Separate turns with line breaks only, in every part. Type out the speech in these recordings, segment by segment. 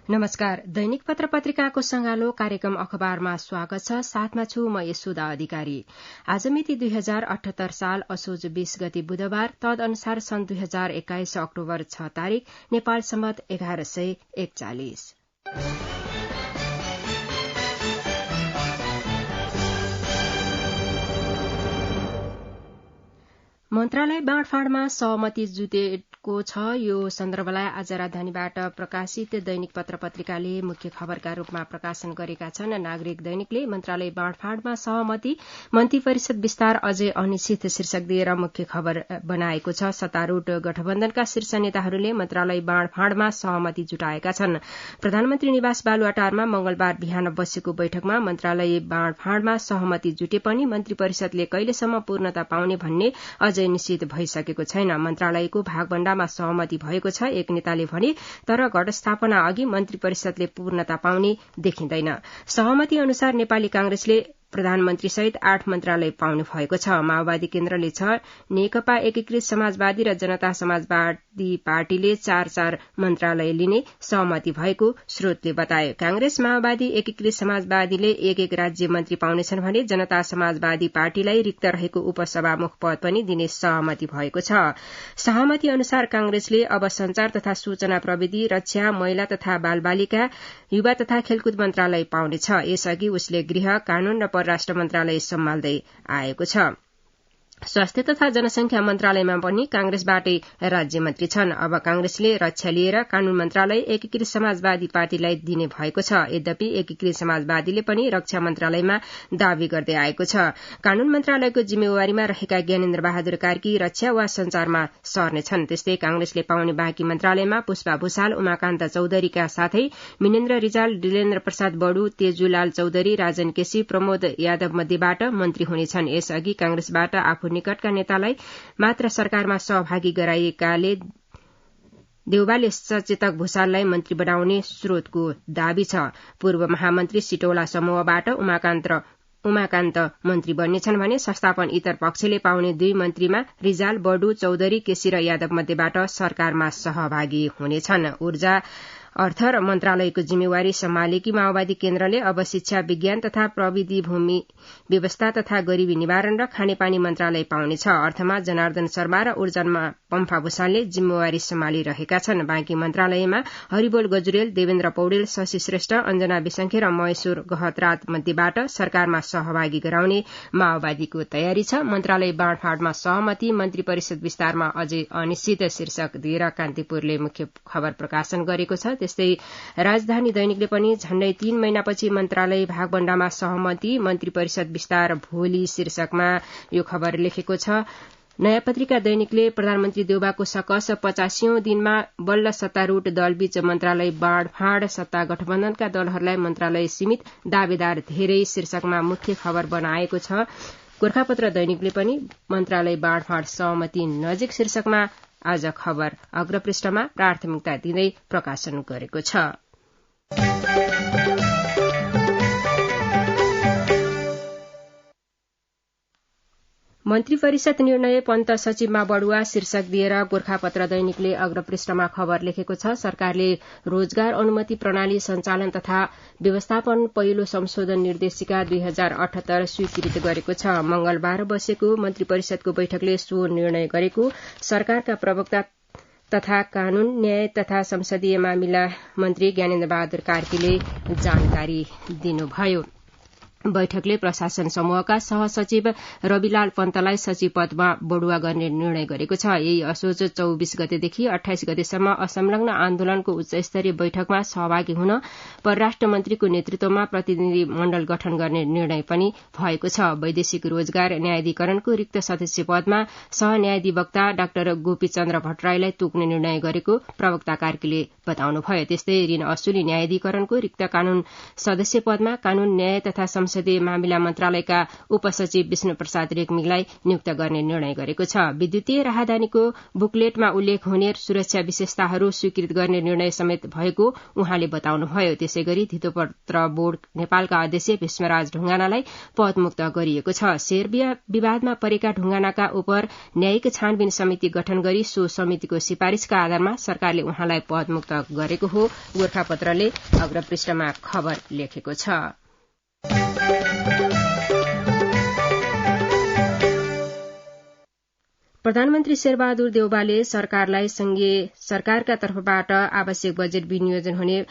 नमस्कार। दैनिक पत्र पत्रिकाको संगालो कार्यक्रम अखबारमा स्वागत छ। साथमा छु म यसुदा अधिकारी। आज मिति 2078 साल असोज 20 गते बुधबार, तदनुसार सन् 2021 अक्टोबर 6 तारिक, नेपाल सम्वत 1141। मन्त्रालय बाँडफाँडमा सहमति जुटेको छ। यो सन्दर्भलाई आज राजधानीबाट प्रकाशित दैनिक पत्र पत्रिकाले मुख्य खबरका रूपमा प्रकाशन गरेका छन्। नागरिक दैनिकले मन्त्रालय बाँडफाँडमा सहमति, मन्त्री परिषद विस्तार अझै अनिश्चित शीर्षक दिएर मुख्य खबर बनाएको छ। सत्तारूढ़ गठबन्धनका शीर्ष नेताहरूले मन्त्रालय बाँडफाँडमा सहमति जुटाएका छन्। प्रधानमन्त्री निवास बालुवाटारमा मंगलबार बिहान बसेको बैठकमा मन्त्रालय बाँडफाँडमा सहमति जुटे पनि मन्त्री परिषदले कहिलेसम्म पूर्णता पाउने भन्ने अझै निश्चित भइसकेको छैन। मन्त्रालयको भागभण्डामा सहमति भएको छ, एक नेताले भने, तर घटस्थापना अघि मन्त्री परिषदले पूर्णता पाउने देखिँदैन। सहमति अनुसार नेपाली कांग्रेसले प्रधानमन्त्री सहित 8 मन्त्रालय पाउने भएको छ। माओवादी केन्द्रले 6, नेकपा एकीकृत समाजवादी र जनता समाजवादी पार्टीले 4 मन्त्रालय लिने सहमति भएको स्रोतले बताए। कांग्रेस, माओवादी, एकीकृत समाजवादीले 1 राज्य मन्त्री पाउनेछन् भने जनता समाजवादी पार्टीलाई रिक्त रहेको उपसभामुख पद पनि दिने सहमति भएको छ। सहमति अनुसार कांग्रेसले अब संचार तथा सूचना प्रविधि, रक्षा, महिला तथा बालबालिका, युवा तथा खेलकुद मन्त्रालय पाउनेछ। यसअघि उसले गृह, कानून र परराष्ट्र मन्त्रालय सम्हाल्दै आएको छ। स्वास्थ्य तथा जनसंख्या मन्त्रालयमा पनि कांग्रेसबाटै राज्य मन्त्री छन्। अब कांग्रेसले रक्षा लिएर कानून मन्त्रालय एकीकृत समाजवादी पार्टीलाई दिने भएको छ। यद्यपि एकीकृत समाजवादीले पनि रक्षा मन्त्रालयमा दावी गर्दै आएको छ। कानून मन्त्रालयको जिम्मेवारीमा रहेका ज्ञानेन्द्र बहादुर कार्की रक्षा वा संचारमा सर्नेछन्। त्यस्तै कांग्रेसले पाउने बाँकी मन्त्रालयमा पुष्पा भूषाल, उमाकान्त चौधरीका साथै मिनेन्द्र रिजाल, डिलेन्द्र प्रसाद बडु, तेजुलाल चौधरी, राजन केसी, प्रमोद यादव मध्येबाट मन्त्री हुनेछन्। यसअघि कांग्रेसबाट आफू निकटका नेतालाई मात्र सरकारमा सहभागी गराइएकाले देउबाले सचेतक भूषाललाई मन्त्री बनाउने स्रोतको दावी छ। पूर्व महामन्त्री सिटौला समूहबाट उमाकान्त मन्त्री बन्नेछन् भने संस्थापन इतर पक्षले पाउने 2 मन्त्रीमा रिजाल, बडु, चौधरी, केसी र यादव मध्येबाट सरकारमा सहभागी हुनेछन्। ऊर्जा अर्थ र मन्त्रालयको जिम्मेवारी सम्हालेकी माओवादी केन्द्रले अब शिक्षा, विज्ञान तथा प्रविधि, भूमि व्यवस्था तथा गरीबी निवारण र खानेपानी मन्त्रालय पाउनेछ। अर्थमा जनार्दन शर्मा र ऊर्जामा पम्फा भूषालले जिम्मेवारी सम्हालिरहेका छन्। बाँकी मन्त्रालयमा हरिबोल गजुरेल, देवेन्द्र पौडेल, शशि श्रेष्ठ, अञ्जना विसंखे र महेश्वर गहतरात मध्येबाट सरकारमा सहभागी गराउने माओवादीको तयारी छ। मन्त्रालय बाँडफाँडमा सहमति, मन्त्री परिषद विस्तारमा अझै अनिश्चित शीर्षक दिएर कान्तिपुरले मुख्य खबर प्रकाशन गरेको छ। त्यस्तै राजधानी दैनिकले पनि झण्डै 3 महिनापछि मन्त्रालय भागभण्डामा सहमति, मन्त्री परिषद विस्तार भोलि शीर्षकमा यो खबर लेखेको छ। नयाँ पत्रिका दैनिकले प्रधानमन्त्री देउबाको सकस 50औं दिनमा बल्ल सत्तारूढ़ दलबीच मन्त्रालय बाँडफाँड, सत्ता गठबन्धनका दलहरूलाई मन्त्रालय सीमित, दावेदार धेरै शीर्षकमा मुख्य खबर बनाएको छ। गोर्खापत्र दैनिकले पनि मन्त्रालय बाँडफाँड सहमति नजिक शीर्षकमा आज खबर अग्रपृष्ठमा प्राथमिकता दिँदै प्रकाशन गरेको छ। मन्त्री परिषद निर्णय पन्त सचिवमा बढुवा शीर्षक दिएर गोर्खापत्र दैनिकले अग्रपृष्ठमा खबर लेखेको छ। सरकारले रोजगार अनुमति प्रणाली सञ्चालन तथा व्यवस्थापन पहिलो संशोधन निर्देशिका 2078 स्वीकृत गरेको छ। मंगलबार बसेको मन्त्री परिषदको बैठकले सो निर्णय गरेको सरकारका प्रवक्ता तथा कानून, न्याय तथा संसदीय मामिला मन्त्री ज्ञानेन्द्र बहादुर कार्कीले जानकारी दिनुभयो। बैठकले प्रशासन समूहका सहसचिव रविलाल पन्तलाई सचिव पदमा बढुवा गर्ने निर्णय गरेको छ। यही असोज 24 गतेदेखि 28 गतेसम्म असंलग्न आन्दोलनको उच्चस्तरीय बैठकमा सहभागी हुन परराष्ट्र मन्त्रीको नेतृत्वमा प्रतिनिधि मण्डल गठन गर्ने निर्णय पनि भएको छ। वैदेशिक रोजगार न्यायाधिकरणको रिक्त सदस्य पदमा सहन्यायाधिवक्ता डाक्टर गोपीचन्द्र भट्टराईलाई तोक्ने निर्णय गरेको प्रवक्ता कार्कीले बताउनुभयो। त्यस्तै ऋण असुली न्यायाधिकरणको रिक्त कानून सदस्य पदमा कानून, न्याय तथा संसदीय मामिला मन्त्रालयका उपसचिव विष्णु प्रसाद रेग्मीलाई नियुक्त गर्ने निर्णय गरेको छ। विद्युतीय राहदानीको बुकलेटमा उल्लेख हुने सुरक्षा विशेषताहरू स्वीकृत गर्ने निर्णय समेत भएको उहाँले बताउनुभयो। त्यसैगरी धितोपत्र बोर्ड नेपालका अध्यक्ष भीष्मराज ढुङ्गानालाई पदमुक्त गरिएको छ। शेयर विवादमा परेका ढुङ्गानाका उप न्यायिक छानबिन समिति गठन गरी सो समितिको सिफारिशका आधारमा सरकारले उहाँलाई पदमुक्त गरेको हो, गोरखापत्रले अग्रपृष्ठमा खबर लेखेको छ। प्रधानमन्त्री शेरबहादुर देउवाले सरकारलाई संघीय सरकारका तर्फबाट आवश्यक बजेट विनियोजन हुने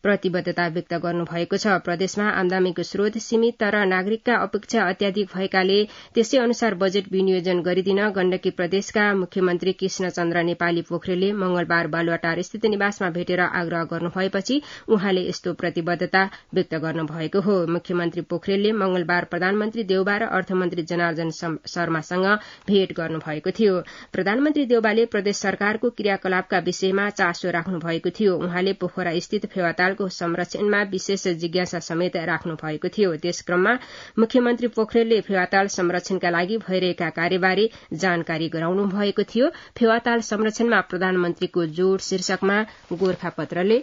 प्रतिबद्धता व्यक्त गर्नुभएको छ। प्रदेशमा आमदामीको स्रोत सीमित तर नागरिकका अपेक्षा अत्याधिक भएकाले त्यसै अनुसार बजेट विनियोजन गरिदिन गण्डकी प्रदेशका मुख्यमन्त्री कृष्णचन्द्र नेपाली पोखरेलले मंगलबार बालुवाटार स्थित निवासमा भेटेर आग्रह गर्नुभएपछि उहाँले यस्तो प्रतिबद्धता व्यक्त गर्नुभएको हो। मुख्यमन्त्री पोखरेलले मंगलबार प्रधानमन्त्री देउबा र अर्थमन्त्री जनार्दन शर्मासँग भेट गर्नुभएको थियो। प्रधानमन्त्री देउबाले प्रदेश सरकारको क्रियाकलापका विषयमा चासो राख्नु भएको थियो। उहाँले पोखरा स्थित फेवातालको संरक्षणमा विशेष जिज्ञासा समेत राख्नु भएको थियो। त्यस क्रममा मुख्यमन्त्री पोखरेलले फेवाताल संरक्षणका लागि भइरहेका कार्यबारे जानकारी गराउनु भएको थियो। फेवाताल संरक्षणमा प्रधानमन्त्रीको जोड़ शीर्षकमा गोरखापत्रले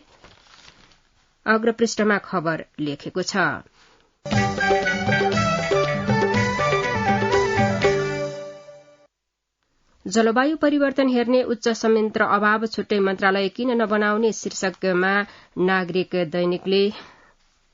अग्रपृष्ठमा खबर लेखेको छ। जलवायु परिवर्तन हेर्ने उच्च संयन्त्र अभाव छुट्टै मन्त्रालय किन नबनाउने शीर्षकमा नागरिक दैनिकले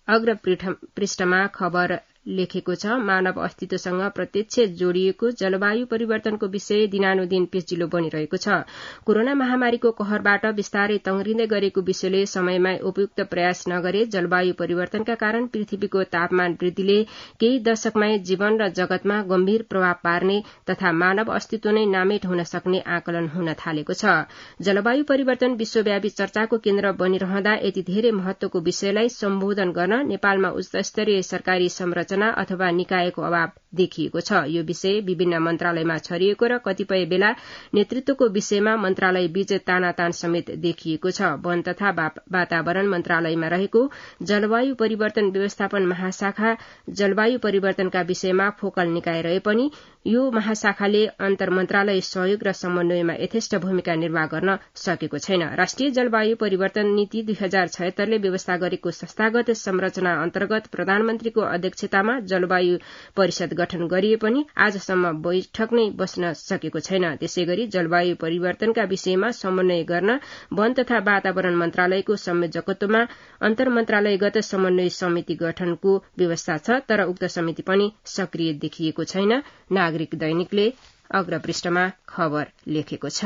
अग्रपृष्ठमा खबर लेखेको छ। मानव अस्तित्वसँग प्रत्यक्ष जोडिएको जलवायु परिवर्तनको विषय दिनानुदिन पेचिलो बनिरहेको छ। कोरोना महामारीको कहरबाट बिस्तारै तङ्ग्रिँदै गरेको विषयले समयमा उपयुक्त प्रयास नगरे जलवायु परिवर्तनका कारण पृथ्वीको तापमान वृद्धिले केही दशकमै जीवन र जगतमा गम्भीर प्रभाव पार्ने तथा मानव अस्तित्व नै नामेट हुन सक्ने आकलन हुन थालेको छ। जलवायु परिवर्तन विश्वव्यापी चर्चाको केन्द्र बनिरहँदा यति धेरै महत्वको विषयलाई सम्बोधन गर्न नेपालमा उच्चस्तरीय सरकारी संरचना अथवा निकायको अभाव देखिएको छ। यो विषय विभिन्न मन्त्रालयमा छरिएको र कतिपय बेला नेतृत्वको विषयमा मन्त्रालय बीच तानातान समेत देखिएको छ। वन तथा वातावरण मन्त्रालयमा रहेको जलवायु परिवर्तन व्यवस्थापन महाशाखा जलवायु परिवर्तनका विषयमा फोकल निकाय रहे पनि यो महाशाखाले अन्तर मन्त्रालय सहयोग र समन्वयमा यथेष्ट भूमिका निर्वाह गर्न सकेको छैन। राष्ट्रिय जलवायु परिवर्तन नीति 2076 ले व्यवस्था गरेको संस्थागत संरचना अन्तर्गत प्रधानमन्त्रीको अध्यक्षतामा जलवायु परिषद गठन गरिए पनि आजसम्म बैठक नै बस्न सकेको छैन। त्यसैगरी जलवायु परिवर्तनका विषयमा समन्वय गर्न वन तथा वातावरण मन्त्रालयको संयोजकत्वमा अन्तर मन्त्रालयगत समन्वय समिति गठनको व्यवस्था छ, तर उक्त समिति पनि सक्रिय देखिएको छैन। नागरिक दैनिकले अग्रपृष्ठमा खबर लेखेको छ।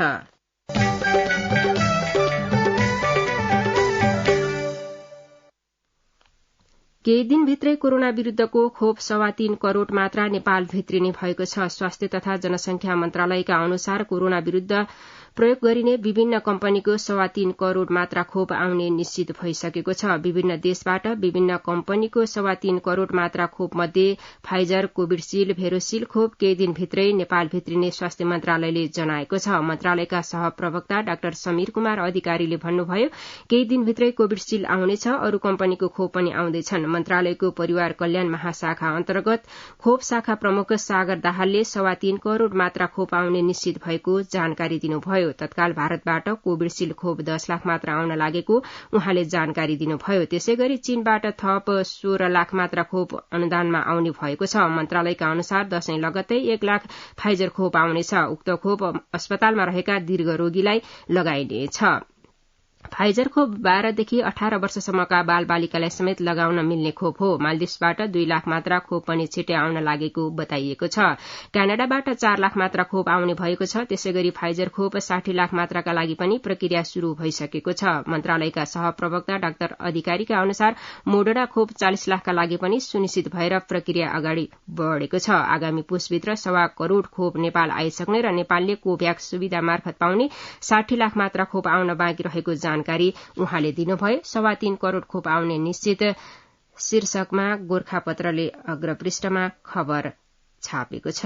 केही दिनभित्रै कोरोना विरूद्धको खोप 3.25 करोड़ मात्रा नेपाल भित्रिने भएको छ। स्वास्थ्य तथा जनसंख्या मन्त्रालयका अनुसार कोरोना विरूद्ध प्रयोग गरिने विभिन्न कम्पनीको 3.25 करोड़ मात्रा खोप आउने निश्चित भइसकेको छ। विभिन्न देशबाट विभिन्न कम्पनीको 3.25 करोड़ मात्रा खोप मध्ये फाइजर, कोविडशील्ड, भेरोसिल खोप केही दिनभित्रै नेपाल भित्रिने स्वास्थ्य मन्त्रालयले जनाएको छ। मन्त्रालयका सहप्रवक्ता डाक्टर समीर कुमार अधिकारीले भन्नुभयो, केही दिनभित्रै कोविडशील्ड आउनेछ, अरू कम्पनीको खोप पनि आउँदैछन्। मन्त्रालयको परिवार कल्याण महाशाखा अन्तर्गत खोप शाखा प्रमुख सागर दाहालले 3.25 करोड़ मात्रा खोप आउने निश्चित भएको जानकारी दिनुभयो। तत्काल भारतबाट कोविडशील्ड खोप 10 लाख मात्रा आउन लागेको उहाँले जानकारी दिनुभयो। त्यसैगरी चीनबाट थप 16 लाख मात्रा खोप अनुदानमा आउने भएको छ। मन्त्रालयका अनुसार दशैं लगत्तै 1 लाख फाइजर खोप आउनेछ। उक्त खोप अस्पतालमा रहेका दीर्घ रोगीलाई लगाइनेछ। फाइजर खोप 12 देखि 18 वर्षसम्मका बालबालिकालाई समेत लगाउन मिल्ने खोप हो। मालदिप्सबाट 2 लाख मात्रा खोप पनि छिटै आउन लागेको बताइएको छ। क्यानाडाबाट 4 लाख मात्रा खोप आउने भएको छ। त्यसैगरी फाइजर खोप 60 लाख मात्राका लागि पनि प्रक्रिया शुरू भइसकेको छ। मन्त्रालयका सहप्रवक्ता डाक्टर अधिकारीका अनुसार मोडर्ना खोप 40 लाखका लागि पनि सुनिश्चित भएर प्रक्रिया अगाडि बढेको छ। आगामी पुसभित्र 1.25 करोड़ खोप नेपाल आइसक्ने र नेपालले कोभ्याक्स सुविधा मार्फत पाउने 60 लाख मात्रा खोप आउन बाँकी रहेको जानकारी उहाँले दिनुभयो। 3.25 करोड़ खोप आउने निश्चित शीर्षकमा गोरखापत्रले अग्रपृष्ठमा खबर छापेको छ।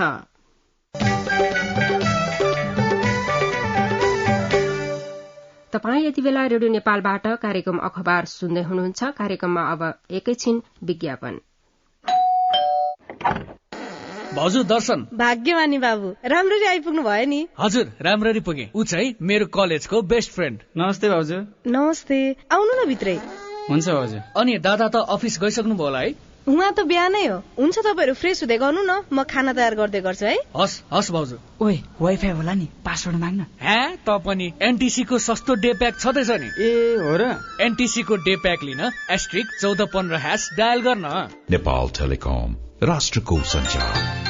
तपाईँ यति बेला रेडियो नेपालबाट कार्यक्रम अखबार सुन्दै हुनुहुन्छ। कार्यक्रममा अब एकैछिन विज्ञापन।
भाउजू दर्शन।
भाग्यमानी बाबु, राम्ररी आइपुग्नु भयो नि।
हजुर, राम्ररी पुगे। ऊ चाहिँ मेरो कलेजको बेस्ट फ्रेन्ड।
नमस्ते भाउजू।
नमस्ते, आउनु न भित्रै।
हुन्छ भाउजू।
अनि दादा त अफिस गइसक्नु भयो होला है?
उहाँ त बिहानै हो। हुन्छ, तपाईँहरू फ्रेस हुँदै गर्नु न, म खाना तयार गर्दै गर्छु है।
हस् भाउजू।
ओए, वाइफाई होला नि, पासवर्ड माग्न।
त पनि एनटिसी को सस्तो डे प्याक छँदैछ नि।
ए हो र?
एनटिसी को डे प्याक लिन *1415# डायल गर्न।
नेपाल टेलिकम, राष्ट्रको सञ्चार।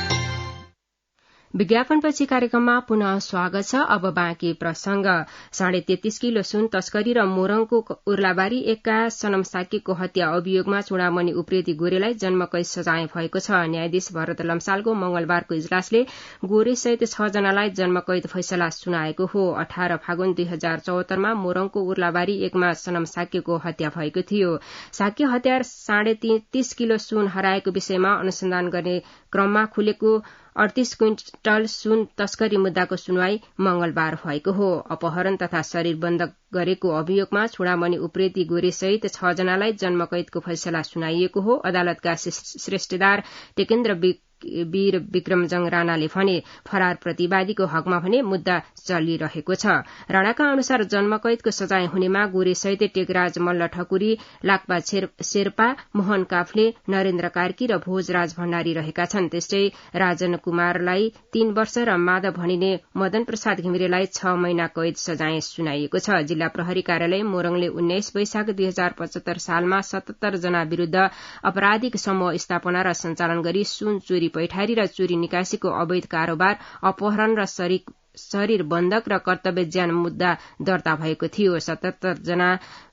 विज्ञापनपछि कार्यक्रममा पुनः स्वागत छ। अब बाँकी प्रसंग। 33.5 किलो सुन तस्करी र मोरङको उर्लाबारी एकका सनम साकीको हत्या अभियोगमा चुडामणि उप्रेती गोरेलाई जन्मकैद सजाय भएको छ। न्यायाधीश भरत लम्सालको मंगलबारको इजलासले गोरे सहित 6 जनालाई जन्मकैद फैसला सुनाएको हो। 18 फागुन 2074 मा मोरङको उर्लाबारी एकमा सनम साकीको हत्या भएको थियो। साकी हत्यार 33.5 किलो सुन हराएको विषयमा अनुसन्धान गर्ने क्रममा खुलेको 38 क्विन्टल सुन तस्करी मुद्दाको सुनवाई मंगलबार भएको हो। अपहरण तथा शरीर बन्द गरेको अभियोगमा चुडामणि उप्रेती गोरे सहित 6 जनालाई जन्मकैदको फैसला सुनाइएको हो। अदालतका श्रेष्ठदार टेकेन्द्र वीर विक्रमजङ राणाले भने फरार प्रतिवादीको हकमा भने मुद्दा चलिरहेको छ। राणाका अनुसार जन्मकैदको सजाय हुनेमा गोरे सहित टेकराज मल्ल ठकुरी, लाक्पा शेर्पा, मोहन काफ्ले, नरेन्द्र कार्की र भोजराज भण्डारी रहेका छन्। त्यस्तै राजन कुमारलाई 3 वर्ष र माधव भनिने मदन प्रसाद घिमिरेलाई 6 महिना कैद सजाय सुनाइएको छ। जिल्ला प्रहरी कार्यालय मोरङले 19 वैशाख 2075 सालमा 77 जना विरूद्ध आपराधिक समूह स्थापना र सञ्चालन गरी सुन चोरी, पैठारी र चोरी निकासीको अवैध कारोबार, अपहरण र शरीर बन्धक र कर्तव्य ज्यान मुद्दा दर्ता भएको थियो। 77 जना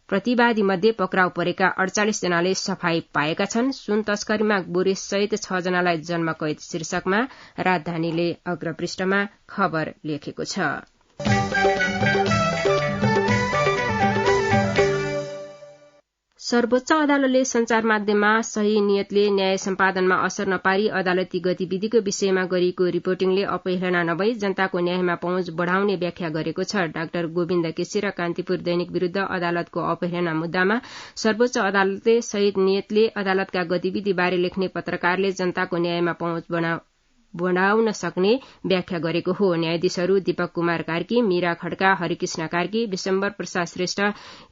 प्रतिवादी मध्ये पक्राउ परेका 48 जनाले सफाई पाएका छन्। सुन तस्करीमा गोरे सहित 6 जनालाई जन्मकैद शीर्षकमा राजधानीले अग्रपृष्ठमा खबर लेखेको छ। सर्वोच्च अदालतले संचार माध्यममा सही नियतले न्याय सम्पादनमा असर नपारी अदालती गतिविधिको विषयमा गरिएको रिपोर्टिङले अपहेलना नभई जनताको न्यायमा पहुँच बढ़ाउने व्याख्या गरेको छ। डाक्टर गोविन्द केसी र कान्तिपुर दैनिक विरूद्ध अदालतको अपहेलना मुद्दामा सर्वोच्च अदालतले सही नियतले अदालतका गतिविधिबारे लेख्ने पत्रकारले जनताको न्यायमा पहुँच बढ़ाउन सक्ने व्याख्या गरेको हो। न्यायाधीशहरू दीपक कुमार कार्की, मीरा खड्का, हरिकृष्ण कार्की, विशम्बर प्रसाद श्रेष्ठ,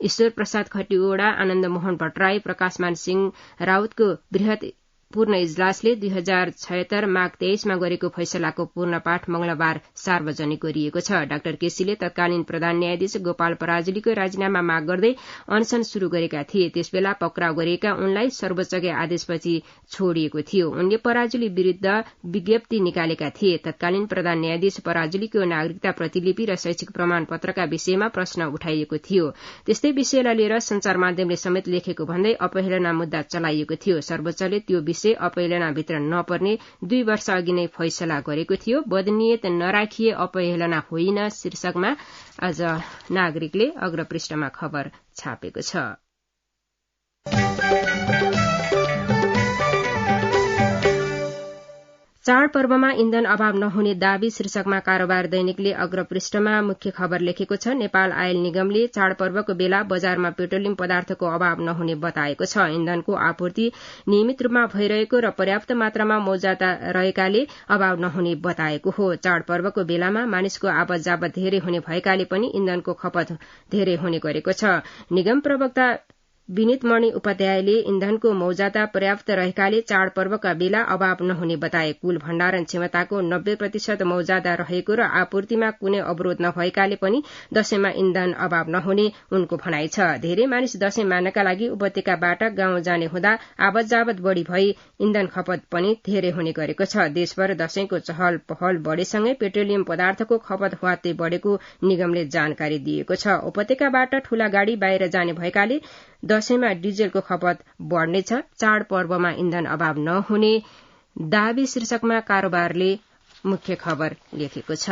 ईश्वर प्रसाद खटिवड़ा, आनन्द मोहन भट्टराई, प्रकाशमान सिंह राउतको बृहत पूर्ण इजलासले 2076 माघ 23 मा गरेको फैसलाको पूर्ण पाठ मंगलबार सार्वजनिक गरिएको छ। डाक्टर केसीले तत्कालीन प्रधान न्यायाधीश गोपाल पराजुलीको राजीनामा माग गर्दै अनशन शुरू गरेका थिए। त्यसबेला पक्राउ गरिएका उनलाई सर्वोच्चकै आदेशपछि छोडिएको थियो। उनले पराजुली विरूद्ध विज्ञप्ति निकालेका थिए। तत्कालीन प्रधान न्यायाधीश पराजुलीको नागरिकता प्रतिलिपि र शैक्षिक प्रमाणपत्रका विषयमा प्रश्न उठाइएको थियो। त्यस्तै विषयलाई लिएर संचार माध्यमले समेत लेखेको भन्दै अपहेलना मुद्दा चलाइएको थियो। सर्वोच्चले त्यो विषय अपहेलनाभित्र नपर्ने 2 वर्ष अघि नै फैसला गरेको थियो। बदनियत नराखिए अपहेलना होइन शीर्षकमा आज नागरिकले अग्रपृष्ठमा खबर छापेको छ। चाडपर्वमा इन्धन अभाव नहुने दावी शीर्षकमा कारोबार दैनिकले अग्रपृष्ठमा मुख्य खबर लेखेको छ। नेपाल आयल निगमले चाडपर्वको बेला बजारमा पेट्रोलियम पदार्थको अभाव नहुने बताएको छ। इन्धनको आपूर्ति नियमित रूपमा भइरहेको र पर्याप्त मात्रामा मौजादा रहेकाले अभाव नहुने बताएको हो। चाडपर्वको बेलामा मानिसको आवत जावत धेरै हुने भएकाले पनि इन्धनको खपत धेरै हुने गरेको छ। निगम प्रवक्ता विनितमणि उपाध्यायले इन्धनको मौजादा पर्याप्त रहेकाले चाडपर्वका बेला अभाव नहुने बताए। कुल भण्डारण क्षमताको 90% मौजादा रहेको र आपूर्तिमा कुनै अवरोध नभएकाले पनि दशैंमा इन्धन अभाव नहुने उनको भनाइ छ। धेरै मानिस दशैं मान्नका लागि उपत्यकाबाट गाउँ जाने हुँदा आवत जावत बढ़ी भई इन्धन खपत पनि धेरै हुने गरेको छ। देशभर दशैंको चहल पहल बढ़ेसँगै पेट्रोलियम पदार्थको खपत ह्वात्तै बढ़ेको निगमले जानकारी दिएको छ। उपत्यकाबाट ठूला गाड़ी बाहिर जाने भएकाले दशैंमा डिजेलको खपत बढ़नेछ। चाडपर्वमा इन्धन अभाव नहुने दावी शीर्षकमा कारोबारले मुख्य खबर लेखेको छ।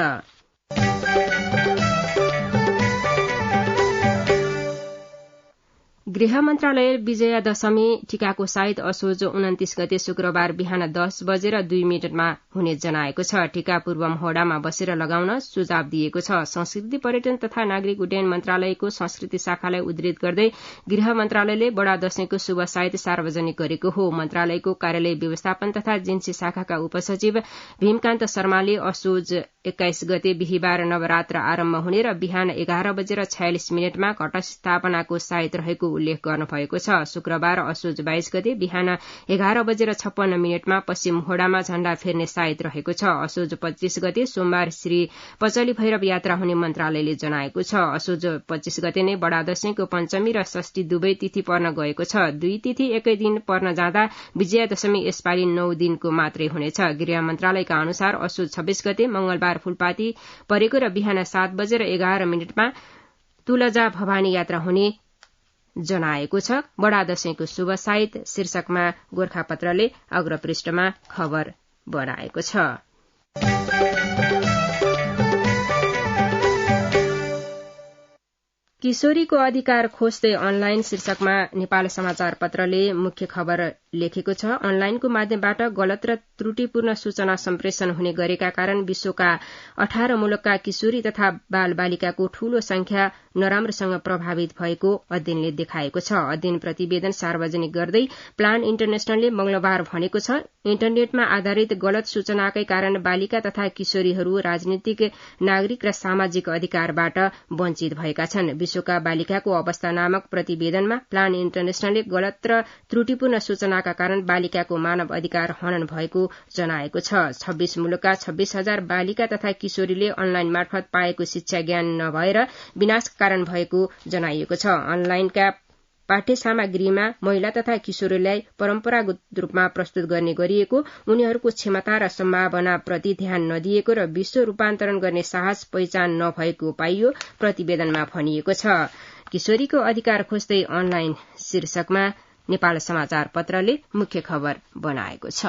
गृह मन्त्रालय विजयादशमी टीकाको साइत असोज 29 गते शुक्रबार बिहान 10 बजेर 2 मिनटमा हुने जनाएको छ। टीका पूर्व मोहडामा बसेर लगाउन सुझाव दिएको छ। संस्कृति पर्यटन तथा नागरिक उड्डयन मन्त्रालयको संस्कृति शाखालाई उद्धृत गर्दै गृह मन्त्रालयले बडा दशैंको शुभ साइत सार्वजनिक गरेको हो। मन्त्रालयको कार्यालय व्यवस्थापन तथा जिन्सी शाखाका उपसचिव भीमकान्त शर्माले असोज 21 गते बिहिबार नवरात्र आरम्भ हुने र बिहान 11 बजेर 46 मिनटमा घट स्थापनाको साइत रहेको उल्लेख गर्नुभएको छ। शुक्रबार असोज 22 गते बिहान 11 बजेर 56 मिनटमा पश्चिम मोहडामा झण्डा फेर्ने साइत रहेको छ। असोज 25 गते सोमबार श्री पचली भैरव यात्रा हुने मन्त्रालयले जनाएको छ। असोज 25 गते नै बडा दशैंको पञ्चमी र षष्ठी दुवै तिथि पर्न गएको छ। दुई तिथि एकै दिन पर्न जाँदा विजयादशमी यसपालि 9 दिनको मात्रै हुनेछ। गृह मन्त्रालयका अनुसार असोज 26 गते मंगलबार फूलपाती परेको र बिहान 7 बजेर 11 मिनटमा तुलजा भवानी यात्रा हुने जनाएको छ। बडा दशैंको शुभ साइत शीर्षकमा गोर्खापत्रले अग्रपृष्ठमा खबर बनाएको छ। किशोरीको अधिकार खोज्दै अनलाइन शीर्षकमा नेपाल समाचार पत्रले मुख्य खबर लेखेको छ। अनलाइनको माध्यमबाट गलत र त्रुटिपूर्ण सूचना सम्प्रेषण हुने गरेका कारण विश्वका 18 मुलुकका किशोरी तथा बाल बालिकाको ठूलो संख्या नराम्रोसँग प्रभावित भएको अध्ययनले देखाएको छ। अध्ययन प्रतिवेदन सार्वजनिक गर्दै प्लान इन्टरनेशनलले मंगलबार भनेको छ, इन्टरनेटमा आधारित गलत सूचनाकै कारण बालिका तथा किशोरीहरू राजनीतिक, नागरिक र सामाजिक अधिकारबाट वञ्चित भएका छन्। विश्वका बालिकाको अवस्था नामक प्रतिवेदनमा प्लान इन्टरनेशनलले गलत र त्रुटिपूर्ण सूचनाका कारण बालिकाको मानव अधिकार हनन भएको जनाएको छ। 26 मुलुकका 26,000 बालिका तथा किशोरीले अनलाइन मार्फत पाएको शिक्षा ज्ञान नभएर विनाशका कारण भएको जनाइएको छ। अनलाइनका पाठ्य सामग्रीमा महिला तथा किशोरीलाई परम्परागत रूपमा प्रस्तुत गर्ने गरिएको, उनीहरूको क्षमता र सम्भावनाप्रति ध्यान नदिएको र विश्व रूपान्तरण गर्ने साहस पहिचान नभएको पाइयो, प्रतिवेदनमा भनिएको छ। किशोरीको अधिकार खोज्दै अनलाइन शीर्षकमा नेपाल समाचार पत्रले मुख्य खबर बनाएको छ।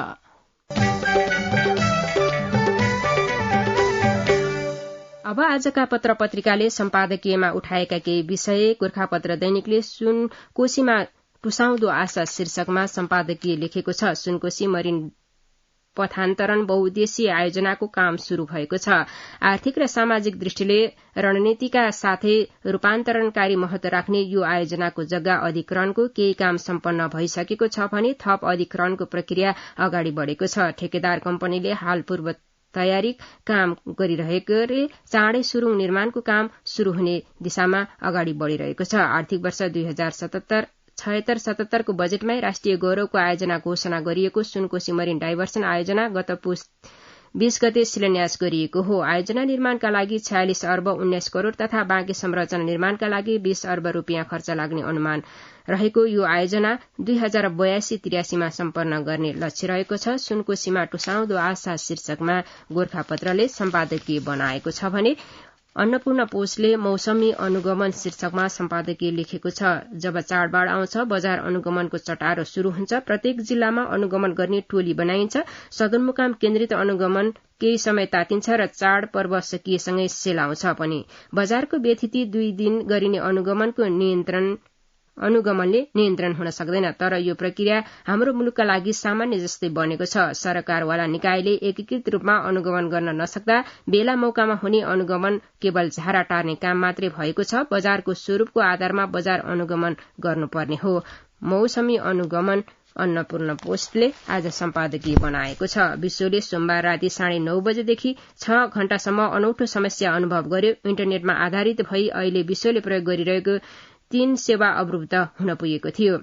अब आजका पत्र पत्रिकाले सम्पादकीयमा उठाएका केही विषय। गोर्खापत्र दैनिकले सुनकोशीमा टुसाउँदो आशा शीर्षकमा सम्पादकीय लेखेको छ। सुनकोशी मरिन पथान्तरण बहुउद्देश्यीय आयोजनाको काम शुरू भएको छ। आर्थिक र सामाजिक दृष्टिले रणनीतिका साथै रूपान्तरणकारी महत्व राख्ने यो आयोजनाको जग्गा अधिग्रहणको केही काम सम्पन्न भइसकेको छ भने थप अधिग्रहणको प्रक्रिया अगाडि बढ़ेको छ। ठेकेदार कम्पनीले हाल पूर्व तयारी काम गरिरहेकोले चाँडै सुरुङ निर्माणको काम शुरू हुने दिशामा अगाडि बढ़िरहेको छ। आर्थिक वर्ष 2076-77 को बजेटमै राष्ट्रिय गौरवको आयोजना घोषणा गरिएको सुनकोशी मरिन डाइभर्सन आयोजना गत पुस 20 गते शिलान्यास गरिएको हो। आयोजना निर्माणका लागि 46 अर्ब 19 करोड़ तथा बाँकी संरचना निर्माणका लागि 20 अर्ब रुपियाँ खर्च लाग्ने अनुमान रहेको यो आयोजना 2082-83 मा सम्पन्न गर्ने लक्ष्य रहेको छ। सुनकोशीमा टुसाउँदो आशा शीर्षकमा गोर्खापत्रले सम्पादकीय बनाएको छ भने अन्नपूर्ण पोस्टले मौसमी अनुगमन शीर्षकमा सम्पादकीय लेखेको छ। जब चाडबाड आउँछ, बजार अनुगमनको चटारो शुरू हुन्छ। प्रत्येक जिल्लामा अनुगमन गर्ने टोली बनाइन्छ। सदरमुकाम केन्द्रित अनुगमन केही समय तातिन्छ र चाड पर्व सकिएसँगै सेल आउँछ पनि। बजारको व्यथिति 2 दिन गरिने अनुगमनले नियन्त्रण हुन सक्दैन, तर यो प्रक्रिया हाम्रो मुलुकका लागि सामान्य जस्तै बनेको छ। सरकारवाला निकायले एकीकृत रूपमा अनुगमन गर्न नसक्दा बेला मौकामा हुने अनुगमन केवल झारा टार्ने काम मात्रै भएको छ। बजारको स्वरूपको आधारमा बजार अनुगमन गर्नुपर्ने हो। मौसमी अनुगमन अन्नपूर्ण पोस्टले आज सम्पादकीय बनाएको छ। विश्वले सोमबार राति 9:30 बजेदेखि 6 घण्टासम्म अनौठो समस्या अनुभव गर्यो। इन्टरनेटमा आधारित भई अहिले विश्वले प्रयोग गरिरहेको 3 सेवा अवरुद्ध हुन पुगेको थियो।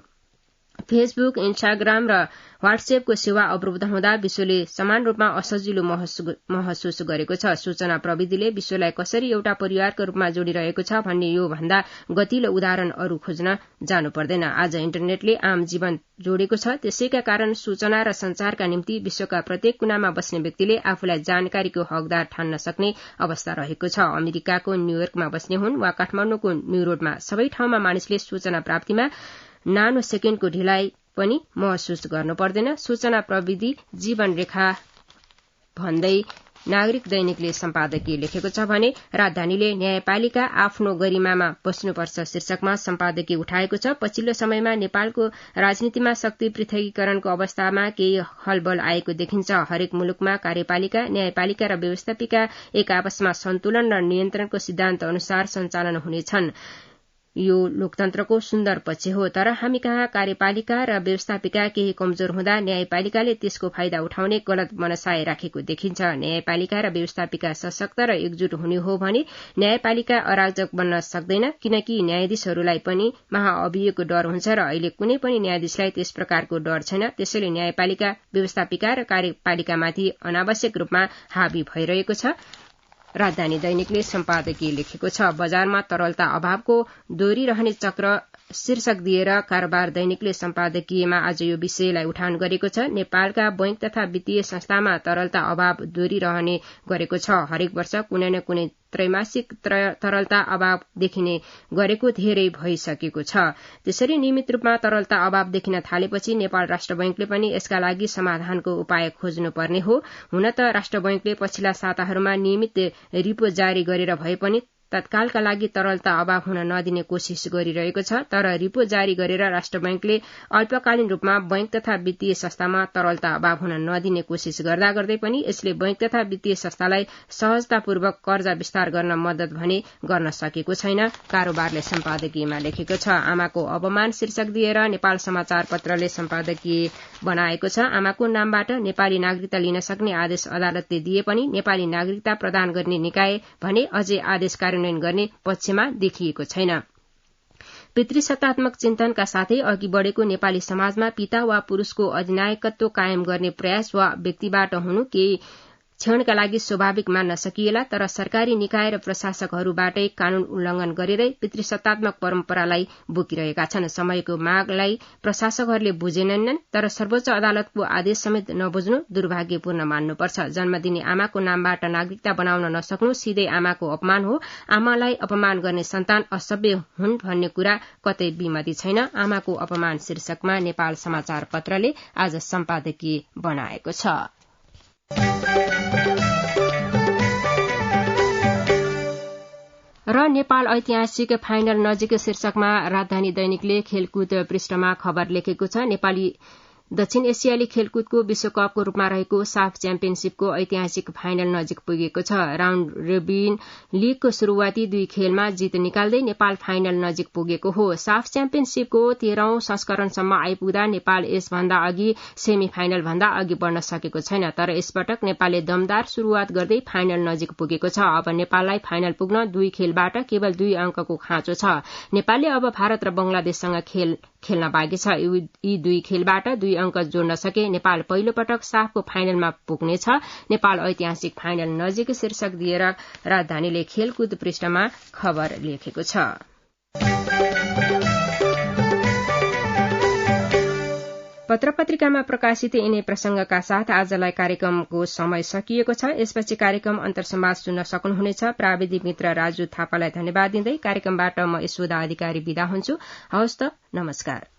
फेसबुक, इन्स्टाग्राम र व्हाट्सएपको सेवा अवरुद्ध हुँदा विश्वले समान रूपमा असजिलो महसुस गरेको छ। सूचना प्रविधिले विश्वलाई कसरी एउटा परिवारको रूपमा जोडिरहेको छ भन्ने यो भन्दा गतिलो उदाहरण अरू खोज्न जानु पर्दैन। आज इन्टरनेटले आम जीवन जोडेको छ। त्यसैका कारण सूचना र संचारका निम्ति विश्वका प्रत्येक कुनामा बस्ने व्यक्तिले आफूलाई जानकारीको हकदार ठान्न सक्ने अवस्था रहेको छ। अमेरिकाको न्यूयोर्कमा बस्ने हुन् वा काठमाडौँको न्यू रोडमा, सबै ठाउँमा मानिसले सूचना प्राप्तिमा नानो सेकेन्डको ढिलाइ पनि महसुस गर्नु पर्दैन। सूचना प्रविधि जीवन रेखा भन्दै नागरिक दैनिकले सम्पादकीय लेखेको छ भने राजधानीले न्यायपालिका आफ्नो गरिमामा बस्नुपर्छ शीर्षकमा सम्पादकीय उठाएको छ। पछिल्लो समयमा नेपालको राजनीतिमा शक्ति पृथकीकरणको अवस्थामा केही हलबल आएको देखिन्छ। हरेक मुलुकमा कार्यपालिका, न्यायपालिका र व्यवस्थापिका एक आपसमा सन्तुलन र नियन्त्रणको सिद्धान्त अनुसार सञ्चालन हुनेछन्। यो लोकतन्त्रको सुन्दर पक्ष हो। तर हामी कहाँ कार्यपालिका र व्यवस्थापिका केही कमजोर हुँदा न्यायपालिकाले त्यसको फाइदा उठाउने गलत मनसाय राखेको देखिन्छ। न्यायपालिका र व्यवस्थापिका सशक्त र एकजुट हुने हो भने न्यायपालिका अराजक बन्न सक्दैन, किनकि न्यायाधीशहरूलाई पनि महाअभियोगको डर हुन्छ र अहिले कुनै पनि न्यायाधीशलाई त्यस प्रकारको डर छैन। त्यसैले न्यायपालिका, व्यवस्थापिका र कार्यपालिकामाथि अनावश्यक रूपमा हावी भइरहेको छ। राजधानी दैनिकले सम्पादकीय लेखेको छ। बजारमा तरलता अभावको दोहोरिरहने चक्र शीर्षक दिएर कारोबार दैनिकले सम्पादकीयमा आज यो विषयलाई उठान गरेको छ। नेपालका बैंक तथा वित्तीय संस्थामा तरलता अभाव दोहोरिरहने गरेको छ। हरेक वर्ष कुनै न कुनै त्रैमासिक तरलता अभाव देखिने गरेको धेरै भइसकेको छ। त्यसरी नियमित रूपमा तरलता अभाव देखिन थालेपछि नेपाल राष्ट्र बैंकले पनि यसका लागि समाधानको उपाय खोज्नुपर्ने हो। हुन त राष्ट्र बैंकले पछिल्ला साताहरूमा नियमित रिपो जारी गरेर भए पनि तत्कालका लागि तरलता अभाव हुन नदिने कोशिश गरिरहेको छ। तर रिपो जारी गरेर राष्ट्र बैंकले अल्पकालीन रूपमा बैंक तथा वित्तीय संस्थामा तरलता अभाव हुन नदिने कोशिश गर्दा गर्दै पनि यसले बैंक तथा वित्तीय संस्थालाई सहजतापूर्वक कर्जा विस्तार गर्न मद्दत भने गर्न सकेको छैन। कारोबारले सम्पादकीयमा लेखेको छ। आमाको अपमान शीर्षक दिएर नेपाल समाचार पत्रले सम्पादकीय बनाएको छ। आमाको नामबाट नेपाली नागरिकता लिन सक्ने आदेश अदालतले दिए पनि नेपाली नागरिकता प्रदान गर्ने निकाय भने अझै आदेश कार्यान्वयन गर्ने पक्षमा देखिएको छैन। पितृसत्तात्मक चिन्तनका साथै अघि बढ़ेको नेपाली समाजमा पिता वा पुरूषको अधिनायकत्व कायम गर्ने प्रयास वा व्यक्तिबाट हुनु केही क्षणका लागि स्वाभाविक मान्न सकिएला। तर सरकारी निकाय र प्रशासकहरूबाटै कानून उल्लंघन गरेरै पितृसत्तात्मक परम्परालाई बोकिरहेका छन्। समयको मागलाई प्रशासकहरूले बुझेनन्, तर सर्वोच्च अदालतको आदेश समेत नबुझ्नु दुर्भाग्यपूर्ण मान्नुपर्छ। जन्म दिने आमाको नामबाट नागरिकता बनाउन नसक्नु सिधै आमाको अपमान हो। आमालाई अपमान गर्ने सन्तान असभ्य हुन् भन्ने कुरा कतै विमति छैन। आमाको अपमान शीर्षकमा नेपाल समाचार पत्रले आज सम्पादकीय बनाएको छ। र नेपाल ऐतिहासिक फाइनल नजिक शीर्षकमा राजधानी दैनिकले खेलकुद पृष्ठमा खबर लेखेको छ। नेपाली दक्षिण एसियाली खेलकुदको विश्वकपको रूपमा रहेको साफ च्याम्पियनशीपको ऐतिहासिक फाइनल नजिक पुगेको छ। राउण्ड रोबिन लीगको शुरूआती 2 खेलमा जित निकाल्दै नेपाल फाइनल नजिक पुगेको हो। साफ च्याम्पियनशीपको 13औं संस्करणसम्म आइपुग्दा नेपाल यसभन्दा अघि सेमी फाइनल भन्दा अघि बढ्न सकेको छैन। तर यसपटक नेपालले दमदार शुरूआत गर्दै फाइनल नजिक पुगेको छ। अब नेपाललाई फाइनल पुग्न 2 खेलबाट केवल 2 अंकको खाँचो छ। नेपालले अब भारत र बंगलादेशसँग खेल्न बाँकी छ। यी 2 खेलबाट 2 अंक जोड्न सके नेपाल पहिलो पटक साफको फाइनलमा पुग्नेछ। नेपाल ऐतिहासिक फाइनल नजिक शीर्षक दिएर राजधानीले खेलकुद पृष्ठमा खबर लेखेको छ। पत्र-पत्रिकामा प्रकाशित यिनै प्रसंगका साथ आजलाई कार्यक्रमको समय सकिएको छ। यसपछि कार्यक्रम अन्तर्संवाद सुन्न सक्नुहुनेछ। प्राविधिक मित्र राजु थापालाई धन्यवाद दिँदै कार्यक्रमबाट म यशोदा अधिकारी बिदा हुन्छु। हवस् त, नमस्कार।